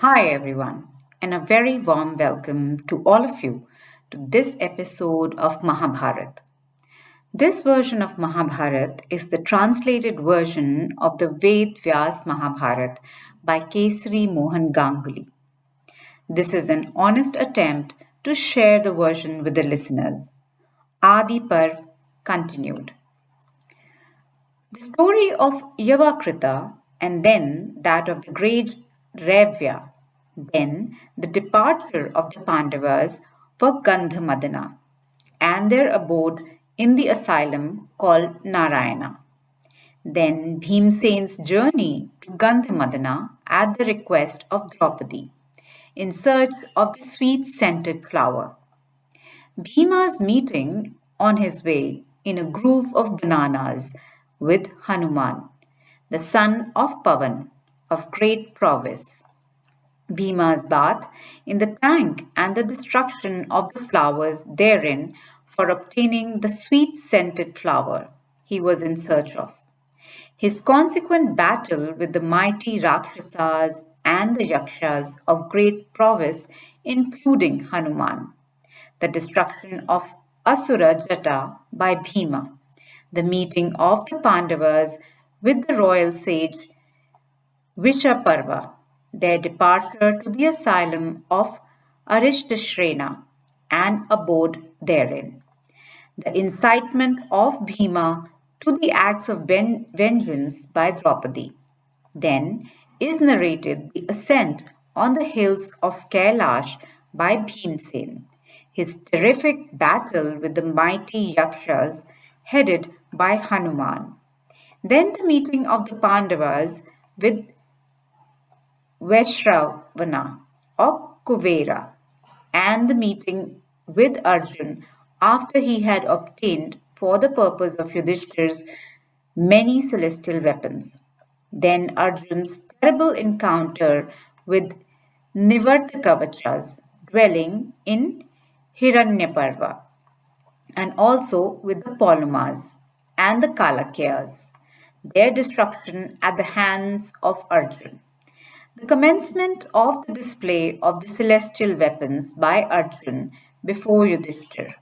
Hi, everyone, and a very warm welcome to all of you to this episode of Mahabharat. This version of Mahabharat is the translated version of the Ved Vyas Mahabharat by Kisari Mohan Ganguli. This is an honest attempt to share the version with the listeners. Adi Parva Continued. The story of Yavakrita and then that of the great Revya, then the departure of the Pandavas for Gandhamadana and their abode in the asylum called Narayana. Then Bhimsen's journey to Gandhamadana at the request of Draupadi in search of the sweet scented flower. Bhima's meeting on his way in a grove of bananas with Hanuman, the son of Pavan, of great prowess. Bhima's bath in the tank and the destruction of the flowers therein for obtaining the sweet scented flower he was in search of. His consequent battle with the mighty Rakshasas and the Yakshas of great prowess, including Hanuman, the destruction of Asura Jata by Bhima, the meeting of the Pandavas with the royal sage Vishaparva, their departure to the asylum of Aristashrena and abode therein, the incitement of Bhima to the acts of vengeance by Draupadi. Then is narrated the ascent on the hills of Kailash by Bhimsen, his terrific battle with the mighty Yakshas headed by Hanuman. Then the meeting of the Pandavas with Vaishravana or Kuvera, and the meeting with Arjun after he had obtained for the purpose of Yudhishthir's many celestial weapons. Then Arjun's terrible encounter with Nivartakavachas dwelling in Hiranyaparva, and also with the Polumas and the Kalakyas, their destruction at the hands of Arjun. The commencement of the display of the celestial weapons by Arjun before Yudhishthir,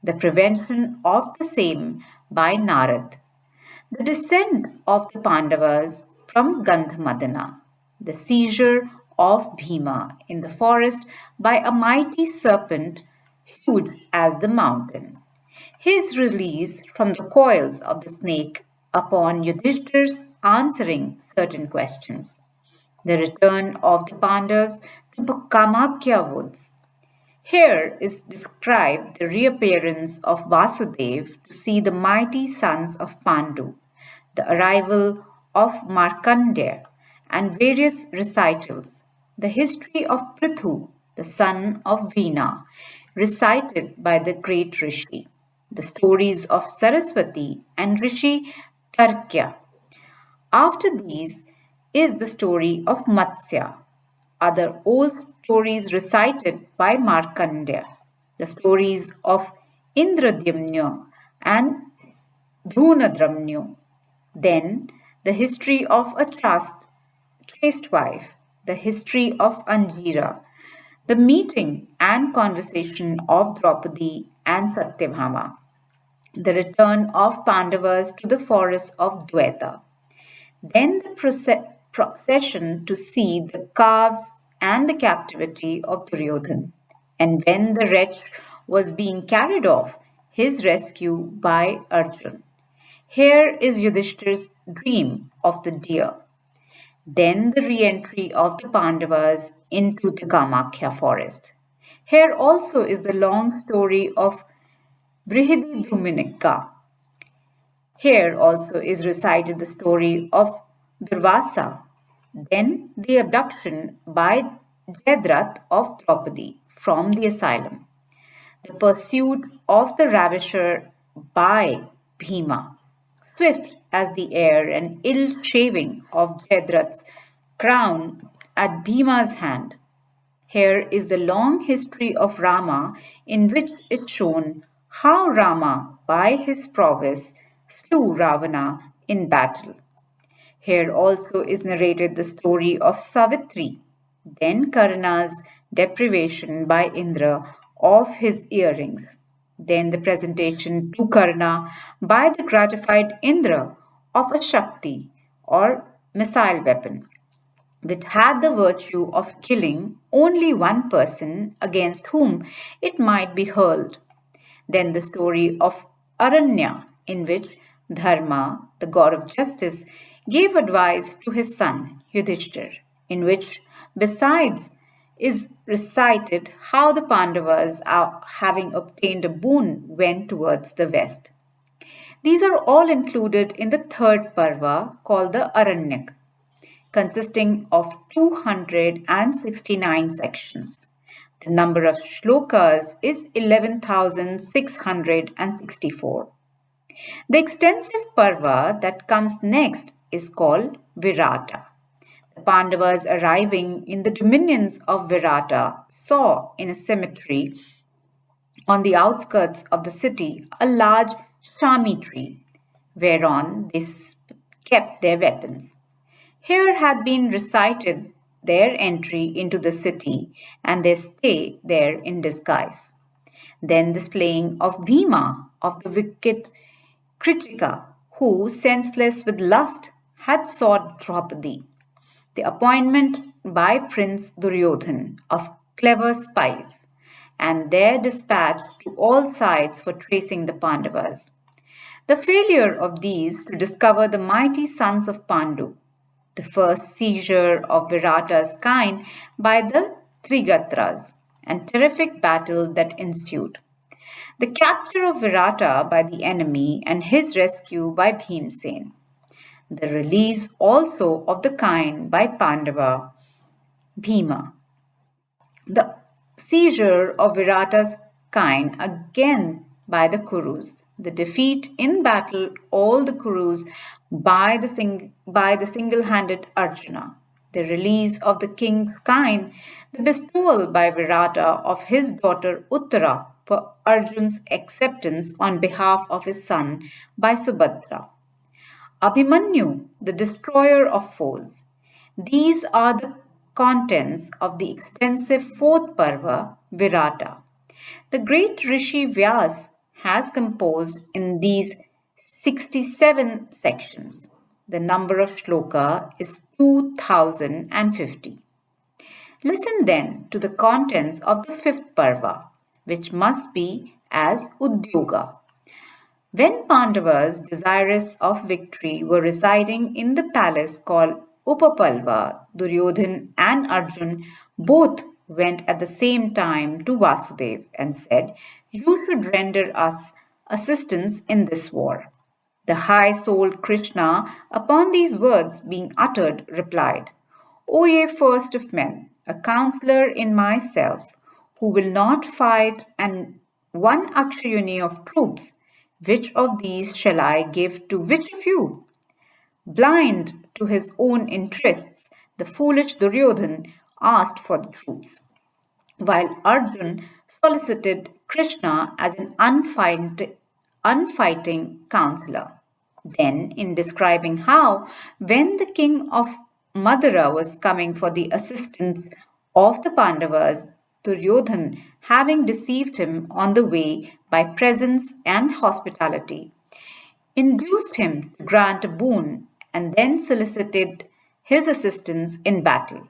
the prevention of the same by Narad, the descent of the Pandavas from Gandhamadana, the seizure of Bhima in the forest by a mighty serpent huge as the mountain, his release from the coils of the snake upon Yudhishthir's answering certain questions, the return of the Pandavas to Kamakya woods. Here is described the reappearance of Vasudev to see the mighty sons of Pandu, the arrival of Markandeya, and various recitals, the history of Prithu, the son of Veena, recited by the great Rishi, the stories of Saraswati and Rishi Tarkya. After these is the story of Matsya, other old stories recited by Markandeya, the stories of Indradyumna and Drunadramnu, then the history of a chaste wife, the history of Anjira, the meeting and conversation of Draupadi and Satyabhama, the return of Pandavas to the forest of Dwaita, then the procession to see the calves and the captivity of Duryodhan, and when the wretch was being carried off, his rescue by Arjun. Here is Yudhishthir's dream of the deer. Then the re-entry of the Pandavas into the Kamakya forest. Here also is the long story of Brihididhuminika. Here also is recited the story of Durvasa, then the abduction by Jayadratha of Draupadi from the asylum, the pursuit of the ravisher by Bhima, swift as the air and ill shaving of Jayadratha's crown at Bhima's hand. Here is the long history of Rama in which is shown how Rama, by his prowess, slew Ravana in battle. Here also is narrated the story of Savitri, then Karna's deprivation by Indra of his earrings, then the presentation to Karna by the gratified Indra of a Shakti or missile weapon, which had the virtue of killing only one person against whom it might be hurled. Then the story of Aranya, in which Dharma, the god of justice, gave advice to his son Yudhishthir, in which, besides, is recited how the Pandavas, having obtained a boon, went towards the west. These are all included in the third parva called the Aranyak, consisting of 269 sections. The number of shlokas is 11,664. The extensive parva that comes next is called Virata. The Pandavas arriving in the dominions of Virata saw in a cemetery on the outskirts of the city a large shami tree, whereon they kept their weapons. Here had been recited their entry into the city and their stay there in disguise. Then the slaying of Bhima, of the wicked Kritika, who, senseless with lust, had sought Draupadi. The appointment by Prince Duryodhan of clever spies, and their dispatch to all sides for tracing the Pandavas. The failure of these to discover the mighty sons of Pandu, the first seizure of Virata's kind by the Trigatras, and terrific battle that ensued. The capture of Virata by the enemy and his rescue by Bhimsen. The release also of the kind by Pandava, Bhima. The seizure of Virata's kind again by the Kurus. The defeat in battle all the Kurus by the single-handed Arjuna. The release of the king's kind, the bestowal by Virata of his daughter Uttara for Arjun's acceptance on behalf of his son by Subhadra. Abhimanyu, the destroyer of foes. These are the contents of the extensive fourth parva, Virata. The great Rishi Vyas has composed in these 67 sections. The number of shloka is 2050. Listen then to the contents of the fifth parva, which must be as Udyoga. When Pandavas, desirous of victory, were residing in the palace called Upapalva, Duryodhan and Arjun both went at the same time to Vasudev and said, "You should render us assistance in this war." The high-souled Krishna, upon these words being uttered, replied, "O ye first of men, a counselor in myself, who will not fight and one Akshayuni of troops, which of these shall I give to which of you?" Blind to his own interests, the foolish Duryodhan asked for the troops, while Arjun solicited Krishna as an unfighting counselor. Then, in describing how, when the king of Madura was coming for the assistance of the Pandavas, Duryodhan, having deceived him on the way by presents and hospitality, induced him to grant a boon and then solicited his assistance in battle.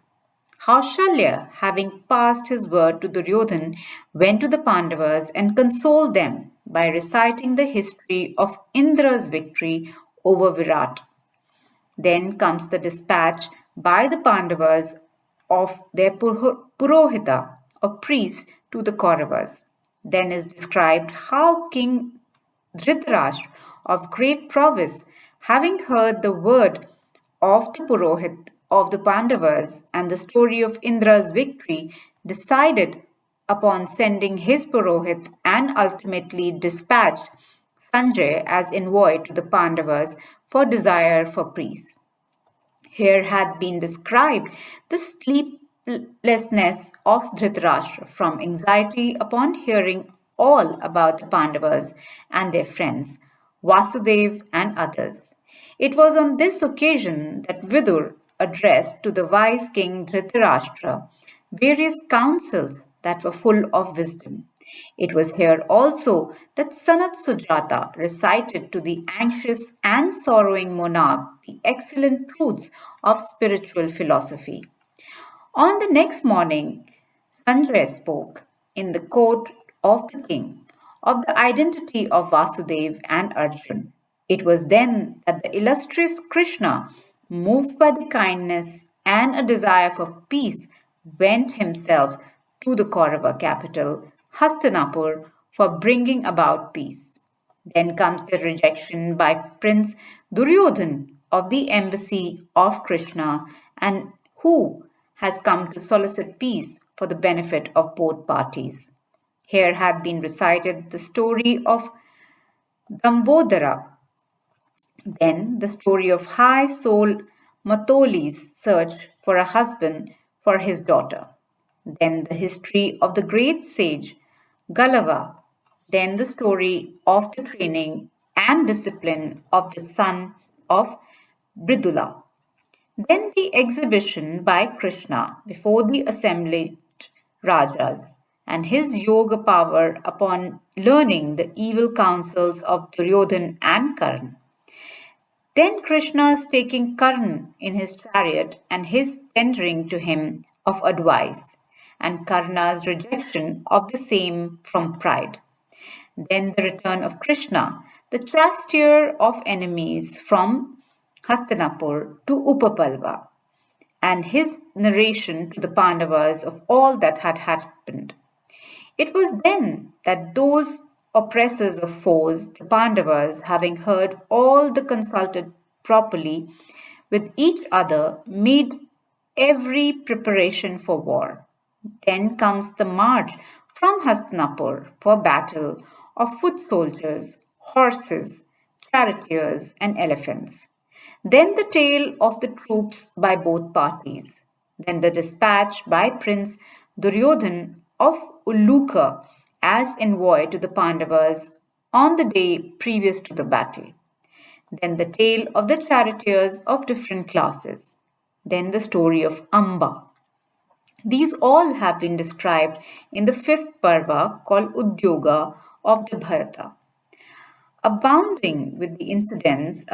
Haushalya, having passed his word to Duryodhan, went to the Pandavas and consoled them by reciting the history of Indra's victory over Virat. Then comes the dispatch by the Pandavas of their Purohita, or priest, to the Kauravas. Then is described how King Dhritarashtra, of great prowess, having heard the word of the Purohit of the Pandavas and the story of Indra's victory, decided upon sending his Purohit and ultimately dispatched Sanjay as envoy to the Pandavas for desire for peace. Here had been described the sleeplessness of Dhritarashtra from anxiety upon hearing all about the Pandavas and their friends, Vasudev and others. It was on this occasion that Vidur, addressed to the wise king Dhritarashtra various counsels that were full of wisdom. It was here also that Sanat Sujata recited to the anxious and sorrowing monarch the excellent truths of spiritual philosophy. On the next morning, Sanjay spoke in the court of the king of the identity of Vasudev and Arjun. It was then that the illustrious Krishna, moved by the kindness and a desire for peace, went himself to the Kaurava capital, Hastinapur, for bringing about peace. Then comes the rejection by Prince Duryodhan of the embassy of Krishna, and who has come to solicit peace for the benefit of both parties. Here had been recited the story of Dambodara, then the story of high soul Matoli's search for a husband for his daughter. Then the history of the great sage Galava. Then the story of the training and discipline of the son of Bridula. Then the exhibition by Krishna before the assembled Rajas and his yoga power upon learning the evil counsels of Duryodhan and Karna. Then Krishna's taking Karna in his chariot and his tendering to him of advice, and Karna's rejection of the same from pride. Then the return of Krishna, the chastier of enemies from Hastinapur to Upapalva, and his narration to the Pandavas of all that had happened. It was then that those oppressors of foes, the Pandavas, having heard all the consulted properly with each other, made every preparation for war. Then comes the march from Hastinapur for battle of foot soldiers, horses, charioteers, and elephants. Then the tale of the troops by both parties. Then the dispatch by Prince Duryodhan of Uluka as envoy to the Pandavas on the day previous to the battle. Then the tale of the charioteers of different classes. Then the story of Amba. These all have been described in the fifth parva called Udyoga of the Bharata, abounding with the incidents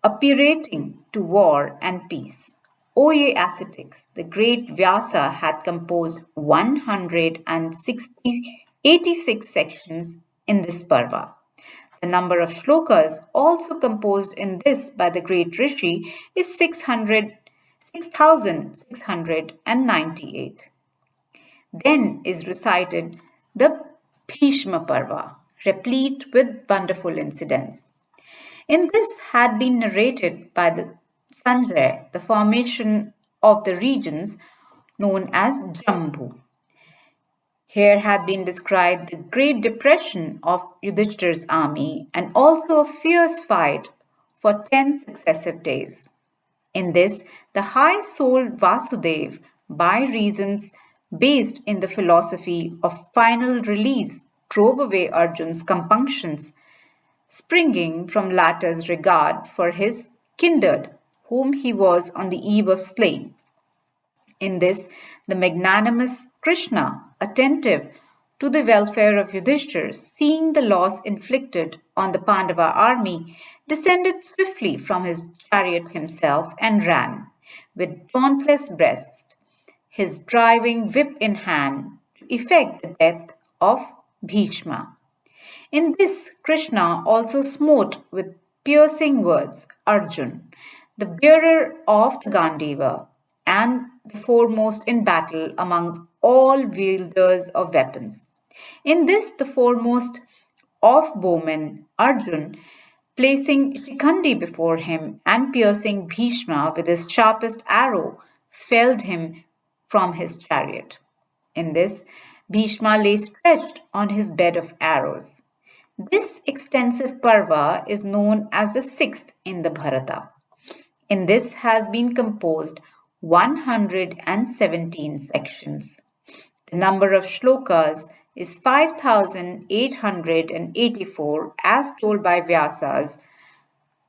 appearing to war and peace. O ye ascetics, the great Vyasa had composed 186 sections in this parva. The number of shlokas also composed in this by the great Rishi is 6,698. Then is recited the Bhishma Parva, replete with wonderful incidents. In this had been narrated by the Sanjay the formation of the regions known as Jambu. Here had been described the great depression of Yudhishthir's army and also a fierce fight for 10 successive days. In this, the high-souled Vasudev, by reasons based in the philosophy of final release, drove away Arjun's compunctions, springing from latter's regard for his kindred, whom he was on the eve of slaying. In this, the magnanimous Krishna, attentive to the welfare of Yudhishthir, seeing the loss inflicted on the Pandava army, descended swiftly from his chariot himself and ran, with dauntless breast, his driving whip in hand, to effect the death of Bhishma. In this, Krishna also smote with piercing words Arjun, the bearer of the Gandiva, and the foremost in battle among all wielders of weapons. In this, the foremost of bowmen, Arjun, placing Shikhandi before him and piercing Bhishma with his sharpest arrow, felled him from his chariot. In this, Bhishma lay stretched on his bed of arrows. This extensive parva is known as the sixth in the Bharata. In this has been composed 117 sections. The number of shlokas is 5,884 as told by Vyasas,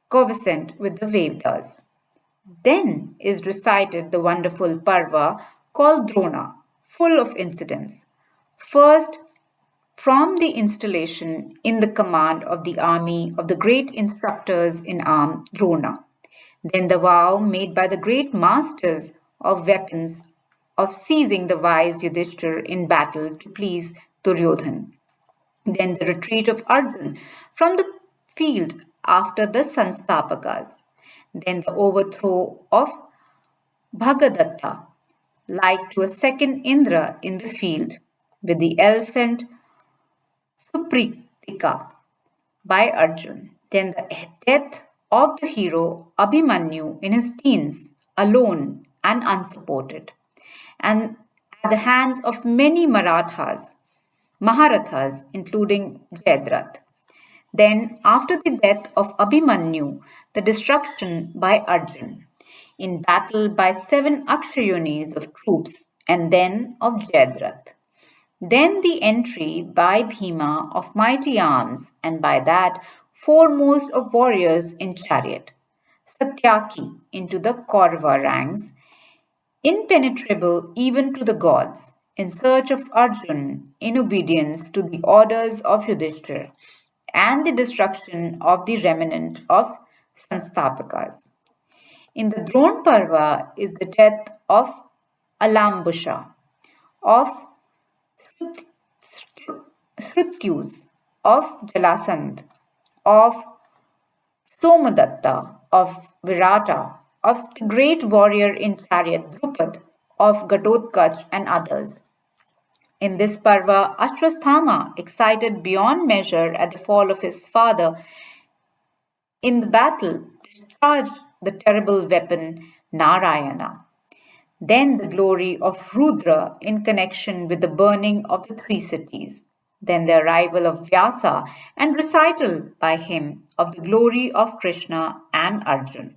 conversant with the Vedas. Then is recited the wonderful Parva called Drona, full of incidents. First, from the installation in the command of the army of the great instructors in arms, Drona. Then the vow made by the great masters of weapons of seizing the wise Yudhishthir in battle to please Duryodhan. Then the retreat of Arjun from the field after the Sanstapakas. Then the overthrow of Bhagadatta, like to a second Indra in the field, with the elephant Supritika by Arjun. Then the death of the hero Abhimanyu in his teens, alone and unsupported, and at the hands of many Maharathas, including Jayadratha. Then, after the death of Abhimanyu, the destruction by Arjun, in battle by 7 Akshayonis of troops, and then of Jayadratha. Then the entry by Bhima of mighty arms, and by that foremost of warriors in chariot, Satyaki into the Kaurava ranks, impenetrable even to the gods, in search of Arjun, in obedience to the orders of Yudhishthir, and the destruction of the remnant of Sanstapakas. In the Dron Parva is the death of Alambusha, of Shrutyus, of Jalasandh, of Somadatta, of Virata, of the great warrior in chariot Drupad, of Ghatotkach and others. In this Parva, Ashwasthama, excited beyond measure at the fall of his father in the battle, discharged the terrible weapon Narayana. Then the glory of Rudra in connection with the burning of the 3 cities. Then the arrival of Vyasa and recital by him of the glory of Krishna and Arjun.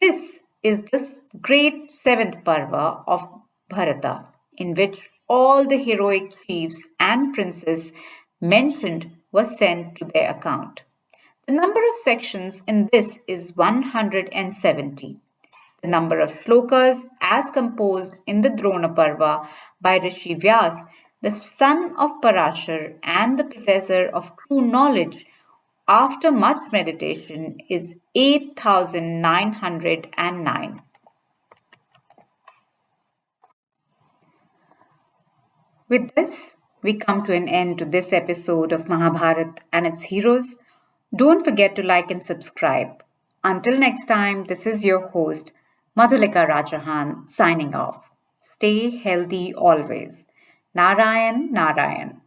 This is the great 7th Parva of Bharata, in which all the heroic chiefs and princes mentioned were sent to their account. The number of sections in this is 170. The number of shlokas as composed in the Drona Parva by Rishi Vyas, the son of Parashar and the possessor of true knowledge, after much meditation, is 8,909. With this, we come to an end to this episode of Mahabharat and its heroes. Don't forget to like and subscribe. Until next time, this is your host, Madhulika Rajahan, signing off. Stay healthy always. Narayan, Narayan.